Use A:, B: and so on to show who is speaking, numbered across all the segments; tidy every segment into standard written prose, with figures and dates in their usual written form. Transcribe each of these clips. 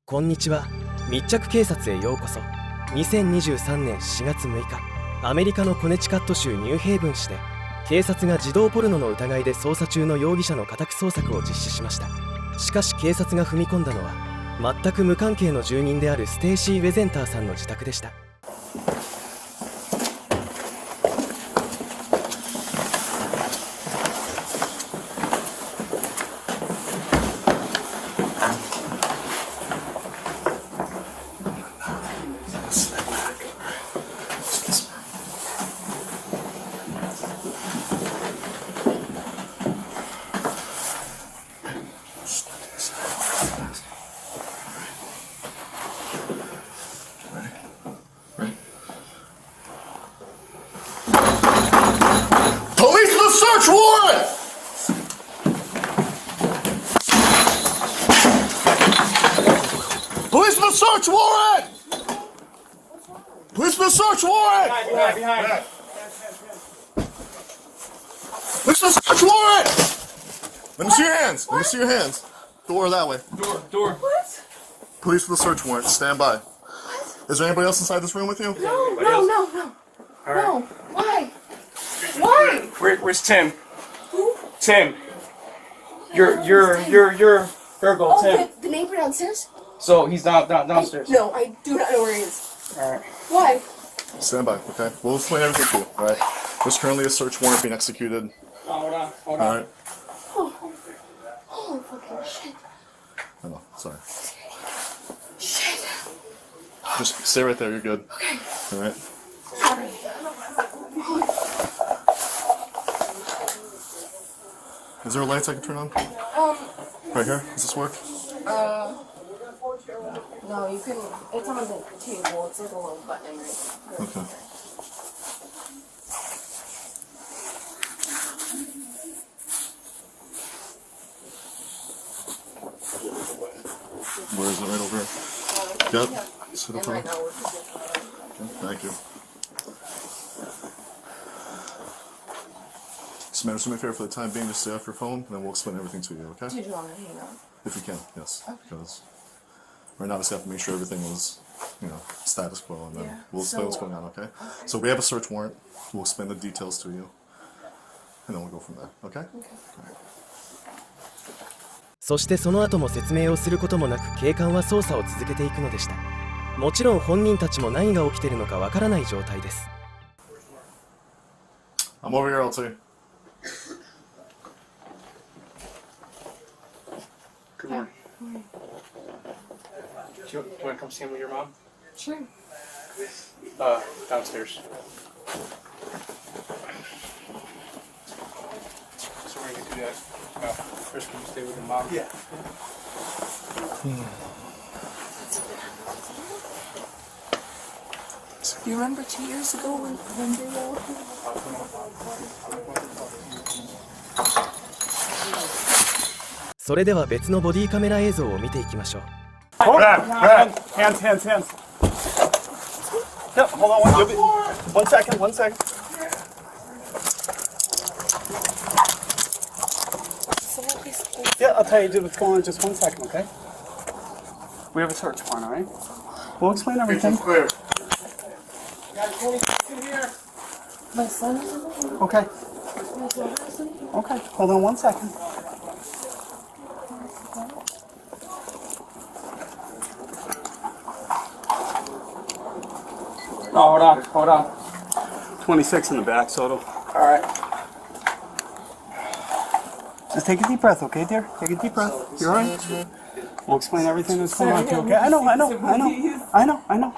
A: こんにちは。密着警察へようこそ。2023年4月6日、アメリカのコネチカット州ニューヘイブン市で警察が児童ポルノの疑いで捜査中の容疑者の家宅捜索を実施しました。しかし警察が踏み込んだのは全く無関係の住人であるステイシー・ウェゼンターさんの自宅でした。
B: Search warrant! Policeman search warrant! Policeman search warrant!
C: Behind.
B: Policeman search warrant! Let me see your hands. Let me see your hands. Door that way.
C: Door.
D: What?
B: Policeman search warrant. Stand by.
D: What?
B: Is there anybody else inside this room with you?
D: No.
C: All right.
D: No. Why? Why?
C: Where's Tim?
D: Who?
C: Tim. Your Virgo,
D: Oh,
C: Tim.
D: the neighbor downstairs?
C: So he's downstairs.
D: No, I do not know where he is.
C: All right.
D: Why?
B: Stand by, okay? We'll explain everything to you, alright? There's currently a search warrant being executed.
C: Hold on.
B: Alright?
D: Oh, fucking shit.
B: I know, sorry.
D: Shit.
B: Just stay right there, you're good.
D: Okay.
B: Alright?
D: Sorry.
B: Is there a lights I can turn on? Right here? Does this work?
D: No, you can. It's on the table. It's like a little button, right?
B: Okay. Where is it? Right over here? Yep. Sit up
D: It
B: on
D: might
B: it.
D: not work.
B: Thank you. Just matter, do me a favor for the time being, just stay off your phone, and then we'll explain everything to you, okay?
D: Did you want to hang out?
B: If you can, yes.
D: Okay.
B: Because right now, I just have to make sure everything was, status quo, and then
D: Yeah.
B: we'll explain what's going on, okay? So we have a search warrant. We'll explain the details to you, and then we'll go from there, okay?
D: Okay.
B: All right.
A: そしてその後も説明をすることもなく警官は捜査を続けていくのでした。もちろん本人たちも何が起きているのかわからない状態です。
B: I'm over here, LT.
C: Good morning. Do you want to come stand with your mom?
D: Sure.
C: Downstairs. So we're gonna do that. First, can you stay with your mom? Yeah.
D: Do you remember 2 years ago when they were walking?
A: それでは別のボディカメラ映像を見ていきましょう。
C: Hands. No, hold on. One second. Yeah, I'll tell you what's going on in just 1 second, okay? We have a search warrant, all right? We'll explain everything.
B: Clear.
D: My son is in there?
C: Okay.
D: My daughter is in there?
C: Okay. Hold on 1 second. Oh, hold on. 26 in the back, Soto. All right. Just take a deep breath, okay, dear? Take a deep breath. You all right? We'll explain everything that's going on to you, okay? I know.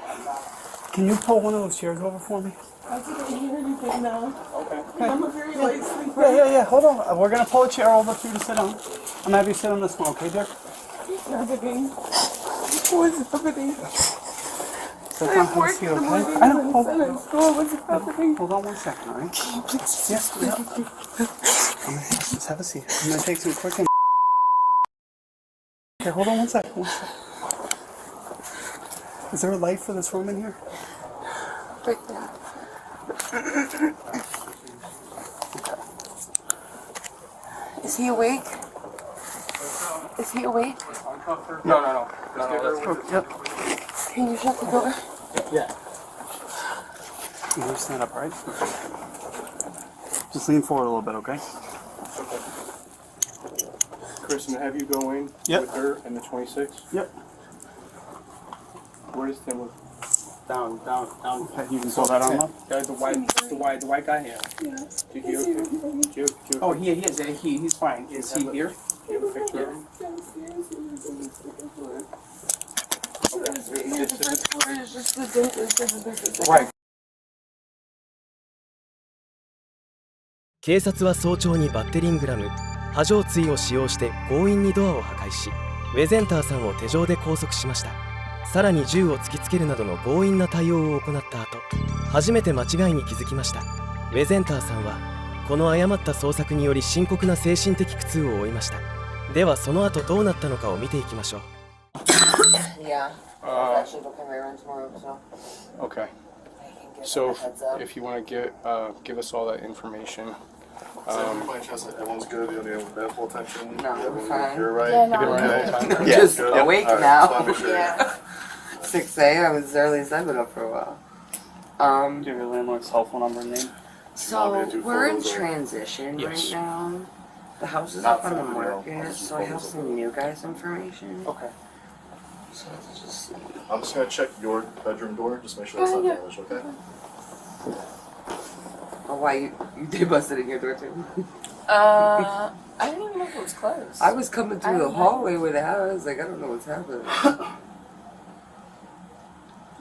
C: Can you pull one of those chairs over for me?
D: I can't hear anything now.
C: Okay.
D: I'm a very light sleeper.
C: Yeah. Hold on. We're going to pull a chair over for you to sit on. I'm going to have you sit on this one, okay, dear?
D: Happening. What's happening?
C: Sit down, have a seat, okay? I know. Hold on.
D: What's happening?
C: Hold on 1 second, all right? Yes. Just have a seat. I'm going to take some quick. Okay, hold on 1 second. Is there a light for this room in here?
D: Right there. Is he awake? Is he awake?
C: No. Let's go. Yep.
D: Can you shut the door?
C: Yeah. Can you stand up, right? Just lean forward a little bit, okay?
E: Okay. Chris, I'm gonna have you go in with her and the 26.
C: Yep.
E: Where is Tim?
C: Down. Okay, you can pull that arm up.
E: The white guy here.
D: Yeah.
E: Do you
C: Oh, he is. He's fine. Is he here?
E: do you have a picture of him?
C: Right.
A: 警察は早朝にバッテリングラム波状椎を使用して強引にドアを破壊し、ウェゼンターさんを手錠で拘束しました。さらに銃を突きつけるなどの強引な対応を行った後、初めて間違いに気づきました。ウェゼンターさんはこの誤った捜索により深刻な精神的苦痛を負いました。ではその後どうなったのかを見ていきましょう。
F: Yeah. Actually looking around tomorrow, so
E: Okay.
F: I can get
E: So,
F: a heads up.
E: if you want to give us all that information.
B: Everybody chest, everyone's good. You don't need medical attention.
F: No, we're
B: Everyone's
F: fine.
B: good. You're right.
D: Yeah,
B: You've been
D: no,
B: right
D: I'm
B: the whole time.
F: I'm
B: Yeah,
F: just
B: good.
F: awake
B: All right,
F: now.
B: just wanna make sure.
D: Yeah.
F: 6 a.m. It's as early as I've been up for a while.
C: Do you have your landlord's cell phone number and name?
B: Want me
F: So
B: to do
F: we're in
B: photos or-
F: transition
E: Yes.
F: right now. The house is
B: Not
F: up on the
B: for the real,
F: market,
B: just
F: so I have
B: photos of
F: some new guys' information.
C: Okay.
F: So let's just see.
B: I'm just gonna check your bedroom door. Just make sure it's not
D: Yeah.
B: damaged, okay?
F: Oh, why they busted in your door too?
D: I didn't even know if it was closed.
F: I was coming
D: I
F: through the
D: don't know.
F: hallway with the house. Like I don't know what's happening.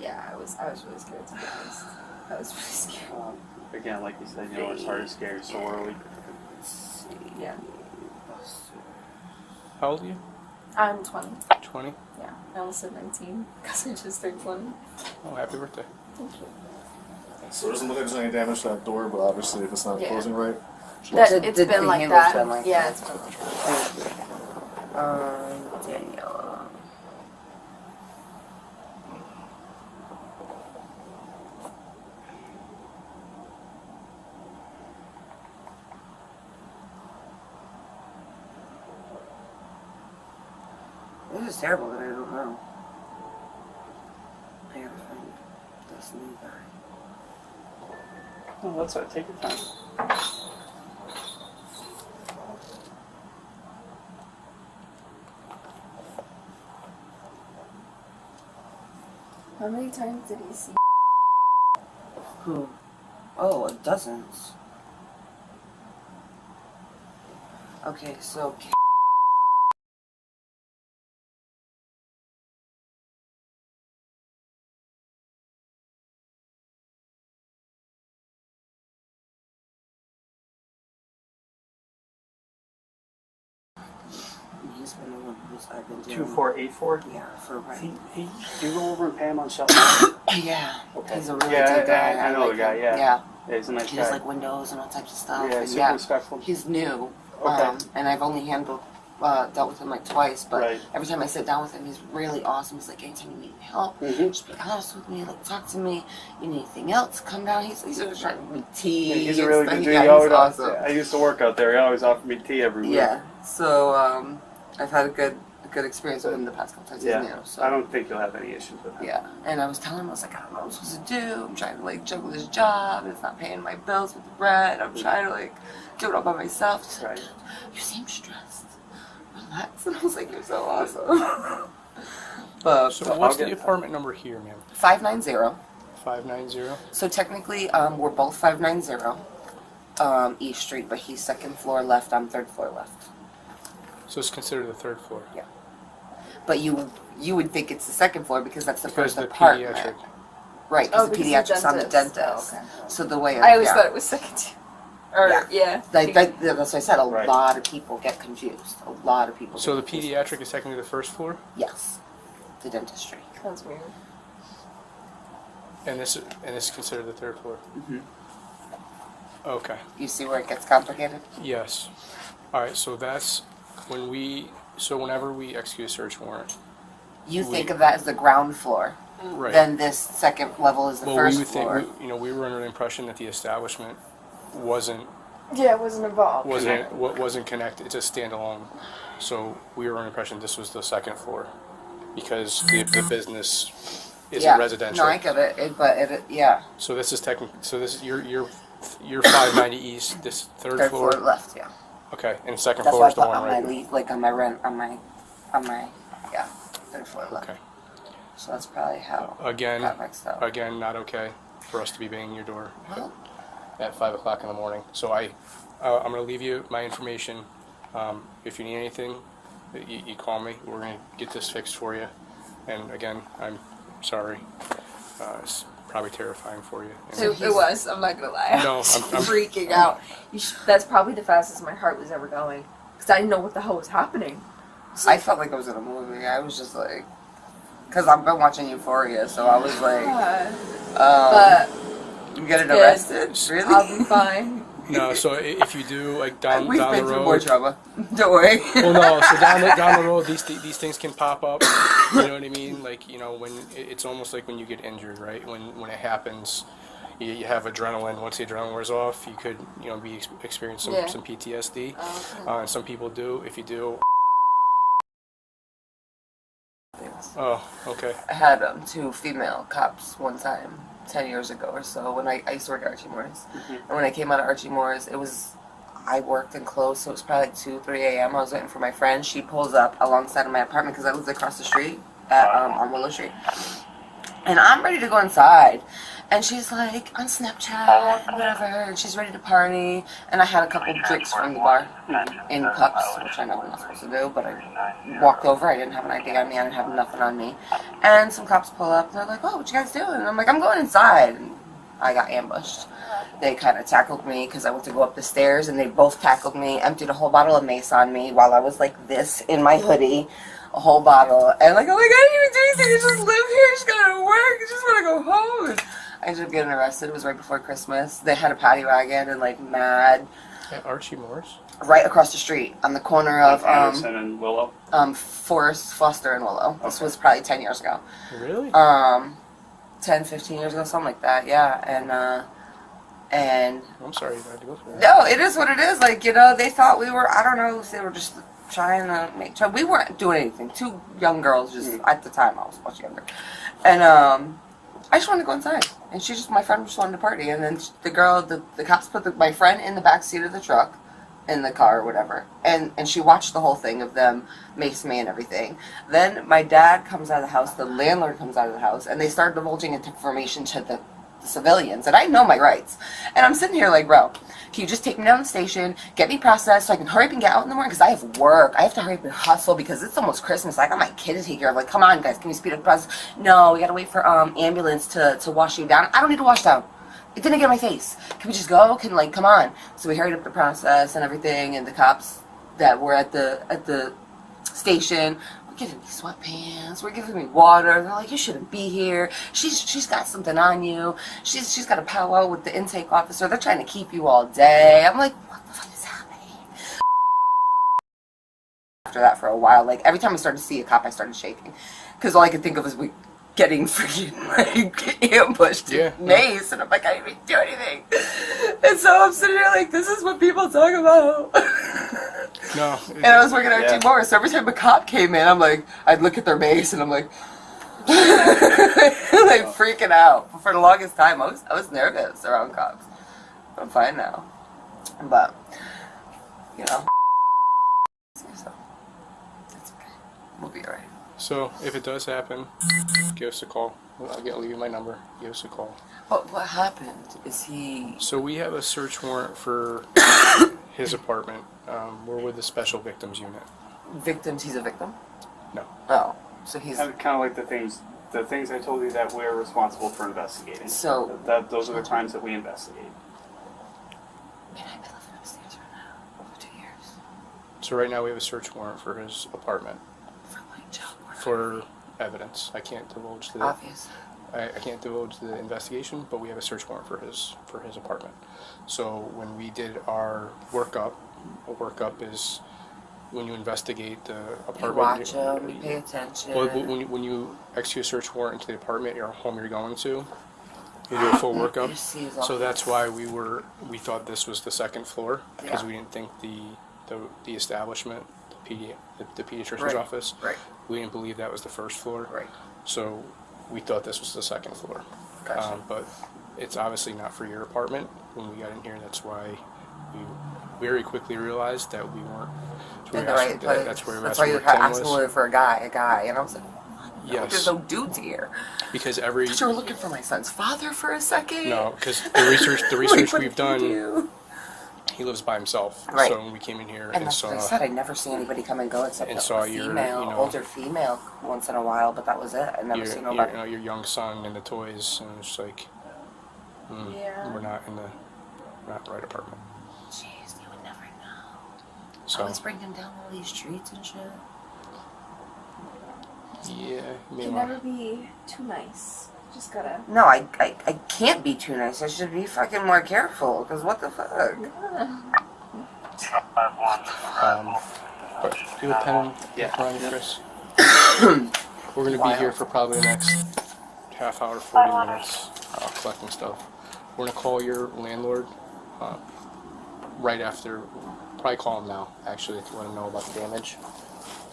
D: Yeah, I was really scared to be honest. I was really scared.
C: Again, like you said, you know, it's hard to scare so early.
D: Yeah.
E: How old are you?
D: I'm 20.
E: 20?
D: Yeah. I almost said 19 because I just turned 20.
E: Oh, happy birthday.
D: Thank you.
B: So it doesn't look like there's any damage to that door, but obviously if it's not
D: Yeah.
B: closing right,
D: That,
F: The-
D: it's
F: the
D: been like
F: handle's
D: that.
F: been like
D: Yeah,
F: that.
D: it's been like that.
F: Danielle. This is terrible that I don't know. I gotta find this new guy.
C: Oh, that's right. Take your time.
D: How many times did he see?
F: Who? Oh, dozens. Okay, so he's been the one who's I've been doing.
C: 2484.
F: Yeah, for right.
C: He, you go over and pay him on shelf.
F: Yeah,
C: Okay.
F: he's a really
C: Yeah,
F: good guy.
C: I know
F: like
C: the guy,
F: him.
C: yeah.
F: Yeah,
C: Yeah, he's a nice
F: he does
C: guy.
F: like windows and all types of stuff.
C: Yeah,
F: and
C: super respectful.
F: He's new.
C: Okay.
F: And I've only dealt with him like twice, but
C: Right.
F: every time I sit down with him, he's really awesome. He's like, anytime you need help,
C: Mhm.
F: just be honest with me, like talk to me. You need anything else, come down. He's always trying to give me tea.
C: Yeah, he's a
F: and
C: really
F: stuff.
C: good dude.
F: Yeah,
C: He
F: he's
C: always
F: awesome.
C: I used to work out there. He always offered me tea every week.
F: Yeah, so I've had a good experience with him the past couple times.
C: Yeah.
F: He's new, so.
C: I don't think you'll have any issues with him.
F: Yeah, and I was telling him, I was like, I don't know what I'm supposed to do. I'm trying to like juggle this job. It's not paying my bills with the rent. I'm trying to like do it all by myself. He's like,
C: Right.
F: you seem stressed. Relax. And I was like, you're so awesome. But
E: So what's
C: I'll
E: the
C: get-
E: apartment number here, ma'am?
F: 590.
E: 590?
F: So technically, we're both 590 East Street, but he's second floor left. I'm third floor left.
E: So it's considered the third floor.
F: Yeah. But you would think it's the second floor because that's the
E: Because
F: first
E: the
F: apartment.
E: pediatric.
F: Right,
D: Oh,
F: because the
D: because
F: pediatric's
D: the
F: on the
D: dentist.
F: dentist.
D: Oh, okay.
F: So the way
D: I always
F: yeah.
D: thought it was second too. Or, yeah.
F: That's what I said. A
C: Right.
F: lot of people get confused. A lot of people.
E: So the
F: get confused.
E: pediatric is technically the first floor,
F: Yes, the dentistry.
D: That's weird.
E: and this is considered the third floor.
F: Mhm.
E: Okay.
F: You see where it gets complicated?
E: Yes. All right. So that's whenever we execute a search warrant,
F: You
E: We-
F: think of that as the ground floor.
E: right?
F: Then this second level is the
E: well,
F: first
E: we would
F: floor.
E: think we were under the impression that the establishment wasn't
D: Yeah, it wasn't involved.
E: wasn't connected. It's a standalone. So we were under the impression this was the second floor because the business is residential.
F: No, I get it. Yeah.
E: So this is technically. So this is you're 590 east. This third floor.
F: Left. Yeah.
E: Okay, and second
F: That's
E: floor
F: why I
E: is the
F: put
E: one
F: on
E: right.
F: my leave, like on my rent, on my third floor left.
E: Okay.
F: So that's probably how
E: Again,
F: got mixed up.
E: again, not okay for us to be banging your door
F: Well,
E: at 5 o'clock in the morning. So I'm going to leave you my information. If you need anything, you call me. We're going to get this fixed for you. And again, I'm sorry. It's probably terrifying for you.
D: It was. I'm not gonna lie.
E: No, I'm
D: freaking out. That's probably the fastest my heart was ever going because I didn't know what the hell was happening.
F: I felt like I was in a movie. I was just like, because I've been watching Euphoria, so I was like,
D: But
F: you getting arrested? Really?
D: I'll be fine.
E: No, so if you do, like, down
F: We've
E: the
F: been through more
E: road.
F: trauma. Don't worry.
E: Well, no, so down the road, these things can pop up. You know what I mean? Like, when it's almost like when you get injured, right? When it happens, you have adrenaline. Once the adrenaline wears off, you could, be experience some PTSD. And some people do. If you do. Oh, okay.
F: I had 2 female cops one time, 10 years ago or so, when I used to work at Archie Moore's. And when I came out of Archie Moore's, I worked and closed, so it was probably like 2, 3 a.m. I was waiting for my friend. She pulls up alongside of my apartment because I lived across the street on Willow Street. And I'm ready to go inside. And she's like on Snapchat, whatever, and she's ready to party. And I had a couple drinks from the bar in cups, which I know I'm not supposed to do, but I walked over. I didn't have an ID on me. I didn't have nothing on me. And some cops pull up. They're like, "Oh, what you guys doing?" And I'm like, "I'm going inside." And I got ambushed. They kind of tackled me because I went to go up the stairs, and they both tackled me, emptied a whole bottle of mace on me while I was like this in my hoodie. A whole bottle. And like, I'm like, I didn't even do anything. I just live here. I just gotta work. I just want to go home. And I ended up getting arrested. It was right before Christmas. They had a paddy wagon and like mad.
E: At Archie Moore's?
F: Right across the street on the corner of
C: Anderson and Willow.
F: Forest, Foster, and Willow. This was probably 10 years ago.
E: Really?
F: 10, 15 years ago, something like that. Yeah, and
E: I'm sorry you had to go through that.
F: no, it is what it is. Like, they thought we were, I don't know if they were just trying to make trouble. We weren't doing anything. 2 young girls, just at the time I was much younger. And I just wanted to go inside. And my friend just wanted to party. And then the cops put my friend in the back seat of the truck, in the car or whatever. And she watched the whole thing of them mace me and everything. Then my dad comes out of the house, the landlord comes out of the house, and they start divulging information to the civilians. And I know my rights. And I'm sitting here like, bro, can you just take me down to the station, get me processed so I can hurry up and get out in the morning? Because I have work. I have to hurry up and hustle because it's almost Christmas. I got my kid to take care of. Like, come on, guys, can you speed up the process? No, we got to wait for ambulance to wash you down. I don't need to wash down. It didn't get in my face. Can we just go? Come on. So we hurried up the process and everything, and the cops that were at the station were giving me sweatpants, were giving me water. They're like, you shouldn't be here. She's got something on you. She's got a powwow with the intake officer. They're trying to keep you all day. I'm like, what the fuck is happening? After that for a while, like every time I started to see a cop, I started shaking. Because all I could think of was getting freaking like ambushed and mace, and I'm like, I didn't even do anything. And so I'm sitting here like, this is what people talk about.
E: No.
F: And I was working at Archie Moore's, so every time a cop came in, I'm like, I'd look at their mace and I'm like, like freaking out. But for the longest time, I was nervous around cops. But I'm fine now. But so it's okay. We'll be alright.
E: So if it does happen, give us a call. I'll leave you my number. Give us a call.
F: What happened? Is he...
E: So we have a search warrant for his apartment. We're with the Special Victims Unit.
F: Victims? He's a victim?
E: No.
F: Oh. So he's...
C: Kind of like the things I told you that we're responsible for investigating.
F: So...
C: Those are the crimes that we investigate.
F: Man, I've been living upstairs right now for 2 years.
E: So right now we have a search warrant for his apartment.
F: For my job.
E: For evidence. I can't divulge the...
F: Obvious.
E: I can't divulge the investigation, but we have a search warrant for his apartment. So when we did our workup, a workup is when you investigate the apartment.
F: You watch them, you pay attention.
E: Well, when you execute a search warrant into the apartment, your home you're going to, They do a full workup.
F: See his
E: So
F: office.
E: that's why we thought this was the second floor because we didn't think the establishment, the pediatrician's
F: Right.
E: office.
F: Right.
E: We didn't believe that was the first floor.
F: Right.
E: So we thought this was the second floor.
F: Gotcha.
E: But it's obviously not for your apartment. When we got in here, that's why we very quickly realized that we weren't.
F: In the right place.
E: That's where
F: That's why you
E: Tim
F: asked
E: was.
F: for a guy, and I was like,
E: Yes.
F: there's no dudes here.
E: Because every
F: But you were looking for my son's father for a second.
E: no, because the research
F: Like, what
E: we've
F: did you
E: done,
F: do?
E: he lives by himself.
F: Right.
E: So when we came in here
F: And
E: and
F: that's
E: saw,
F: what I said. I never see anybody come and go except
E: And
F: a
E: saw your,
F: female,
E: you know,
F: older female, once in a while. But that was it. I never seen nobody.
E: your young son and the toys, and it's like,
D: Yeah.
E: we're not in the right apartment.
F: Jeez, you would never know.
E: So
F: Always bring him down all these streets and shit.
E: yeah,
D: You can never be too nice. Just gotta.
F: No, I can't be too nice. I should be fucking more careful. Cause what the fuck?
E: But do a pen, Ronnie, Chris. We're gonna be here for probably the next half hour, 40 minutes, collecting stuff. We're gonna call your landlord right after. Probably call him now, actually, to let him know about the damage.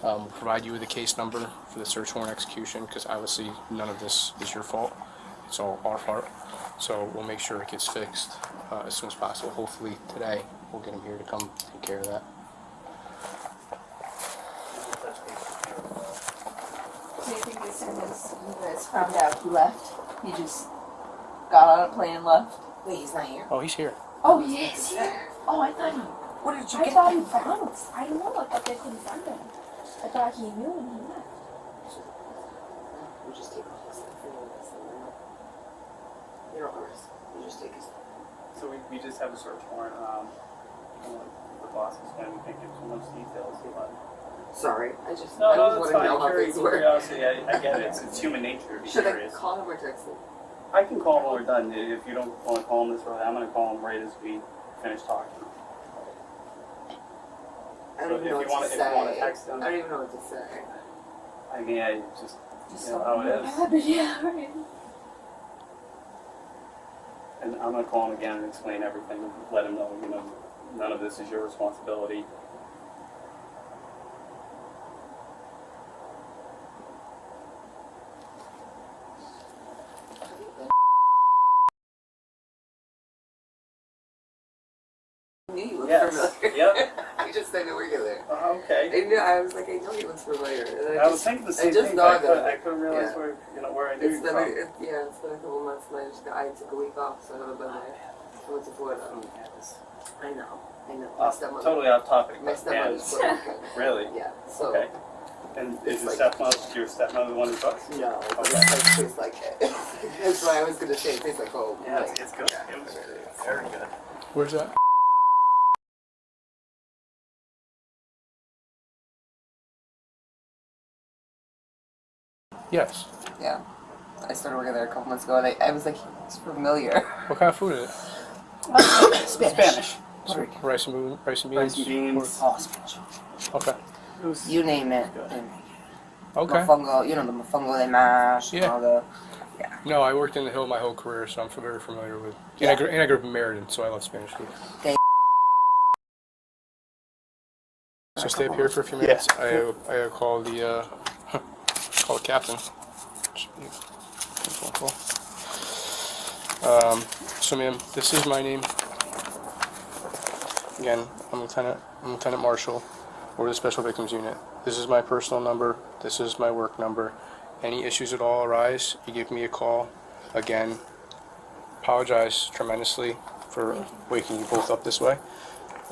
E: We'll provide you with a case number for the search warrant execution, because obviously none of this is your fault. It's all our fault. So we'll make sure it gets fixed as soon as possible. Hopefully today we'll get him here to come take care of that.
D: So you think as soon as you guys found out he left, he just got on a plane and left?
F: Wait, he's not here.
E: Oh, he's here.
D: Oh, he is here. Oh, I thought he.
F: What did you
D: I
F: get?
D: thought he bounced. I don't know. I thought they couldn't find him. I thought he knew when he left.
F: We just take all his stuff. You don't risk. You just take his stuff.
C: So we just have a search warrant. The boss is going to think it's too much details.
F: Sorry, I just
C: No,
F: I
C: no,
F: just
C: that's
F: want to
C: fine.
F: know how things work.
C: Curiosity, I get it. It's human nature to be
F: Should I
C: curious.
F: call him or text him?
C: I can call him when we're done. If you don't want to call him this early, I'm going to call him right as we finish talking.
F: I don't even know
C: If you
F: what
C: wanna-
F: to
C: if you wanna
F: say.
C: text him.
F: I don't even know what to say.
C: I mean, I just
D: Just
C: you know how it is.
D: happened. Yeah, right.
C: And I'm going to call him again and explain everything. Let him know, none of this is your responsibility.
F: You look
C: Yes.
F: familiar.
C: Yep.
F: I just said it regular.
C: Okay.
F: I knew. I was like, I know he looks familiar. And
C: I was thinking the same
F: just
C: thing.
F: dawned on me.
C: I couldn't realize
F: Yeah.
C: where I knew you
F: It's been
C: from.
F: it's been a couple months and I took a week off, so I haven't been there. I went to Florida. I know. My stepmother.
C: Totally off topic.
F: My
C: but
F: stepmother's
C: yeah.
F: Puerto Rican.
C: Really?
F: Yeah. So.
C: Okay. And is
F: It's
C: your stepmother the one who cooks?
F: No, but
C: Okay.
F: it tastes like it. That's why I was gonna say it tastes like home.
C: Yeah,
F: Like,
C: it's good.
F: yeah,
C: It was
F: it is.
C: very good.
E: Where's that? Yes.
F: Yeah. I started working there a couple months ago, and I was like, it's familiar.
E: What kind of food is it?
C: Spanish.
E: So, rice and beans.
C: Rice and beans.
F: Oh, Spanish.
E: Okay.
F: You name it.
E: Okay.
F: Mofongo, the mofongo they mash, and
E: Yeah.
F: all the.
E: No, I worked in the Hill my whole career, so I'm very familiar with. And I grew up in Meriden, so I love Spanish food. So stay up here for a few minutes. I call the call the captain. Phone call. So ma'am, this is my name. Again, I'm Lieutenant Marshal. We're the Special Victims Unit. This is my personal number. This is my work number. Any issues at all arise, you give me a call. Again, apologize tremendously for waking you both up this way.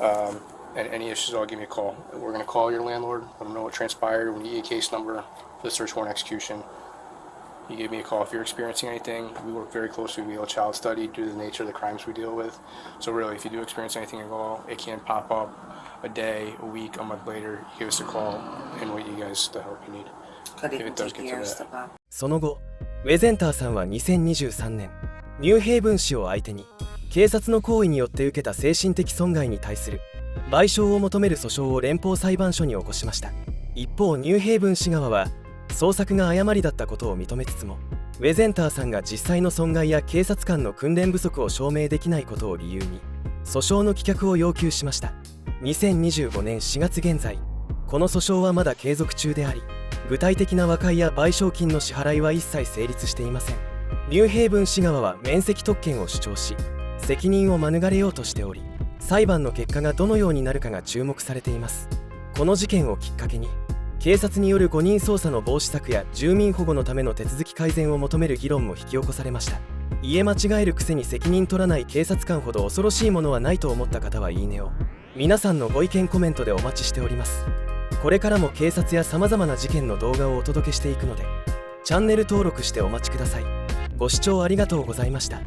E: And any issues at all, give me a call. We're going to call your landlord, let him know what transpired. We need a case number for the search warrant execution. You give me a call if you're experiencing anything. We work very closely with the child study due to the nature of the crimes we deal with. So really, if you do experience anything at all, it can pop up a day, a week, a month later. Give us a call and wait you guys the help you need.
F: Could
E: If
F: even
E: it does
F: take
E: get to
F: years
E: that.
F: to pop.
A: その後ウェゼンターさんは2023年ニューヘイブン市を相手に警察の行為によって受けた精神的損害に対する賠償を求める訴訟を連邦裁判所に起こしました。一方ニューヘイブン市側は捜索が誤りだったことを認めつつもウェゼンターさんが実際の損害や警察官の訓練不足を証明できないことを理由に訴訟の棄却を要求しました。2025年4月現在、この訴訟はまだ継続中であり、具体的な和解や賠償金の支払いは一切成立していません。ニューヘイブン市側は免責特権を主張し、責任を免れようとしており、裁判の結果がどのようになるかが注目されています。この事件をきっかけに、警察による誤認捜査の防止策や住民保護のための手続き改善を求める議論も引き起こされました。言え間違えるくせに責任取らない警察官ほど恐ろしいものはないと思った方はいいねを。皆さんのご意見コメントでお待ちしております。これからも警察や様々な事件の動画をお届けしていくので、チャンネル登録してお待ちください。ご視聴ありがとうございました。